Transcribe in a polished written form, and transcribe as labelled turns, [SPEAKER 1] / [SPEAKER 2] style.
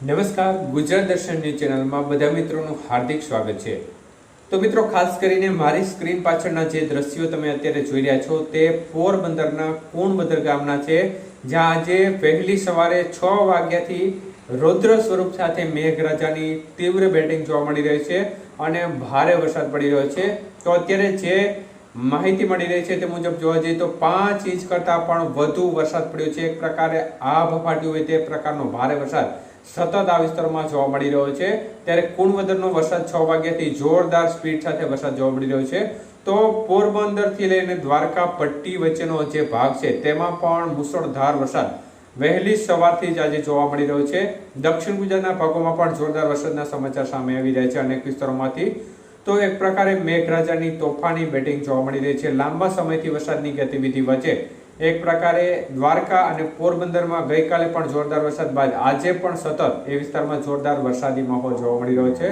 [SPEAKER 1] નમસ્કાર, ગુજરાત દર્શન ન્યૂઝ ચેનલમાં બધા મિત્રોનું હાર્દિક સ્વાગત છે। તો મિત્રો, ખાસ કરીને મારી સ્ક્રીન પાછળના જે દ્રશ્યો તમે અત્યારે જોઈ રહ્યા છો તે પોરબંદરના કુણબદર ગામના છે, જ્યાં આજે વહેલી સવારે 6 વાગ્યાથી રૌદ્ર સ્વરૂપ સાથે મેઘરાજાની તીવ્ર બેટિંગ જોવા મળી રહી છે અને ભારે વરસાદ પડી રહ્યો છે। તો અત્યારે જે માહિતી મળી રહી છે તે મુજબ જોવા જઈએ તો 5 ઇંચ કરતા પણ વધુ વરસાદ પડ્યો છે। એક પ્રકારે આભ ફાટ્યું હોય તે પ્રકારનો ભારે વરસાદ સતત આ વિસ્તારમાં જોવા મળી રહ્યો છે। ત્યારે કુણબદરનો વરસાદ 6 વાગ્યાથી જોરદાર સ્પીડ સાથે વરસાદ જોવા મળી રહ્યો છે। તો પોરબંદરથી લઈને દ્વારકા પટ્ટી વચ્ચેનો જે ભાગ છે તેમાં પણ મુશળધાર વરસાદ વહેલી સવારથી જ આજે જોવા મળી રહ્યો છે। દક્ષિણ ગુજરાતના ભાગોમાં પણ જોરદાર વરસાદના સમાચાર સામે આવી રહ્યા છે અનેક વિસ્તારોમાંથી। તો એક પ્રકારે મેઘરાજાની તોફાની બેટિંગ જોવા મળી રહી છે। લાંબા સમયથી વરસાદની ગતિવિધિ વચ્ચે એક પ્રકારે દ્વારકા અને પોરબંદરમાં ગઈકાલે પણ જોરદાર વરસાદ બાદ આજે પણ સતત એ વિસ્તારમાં જોરદાર વરસાદી માહોલ જોવા મળી રહ્યો છે।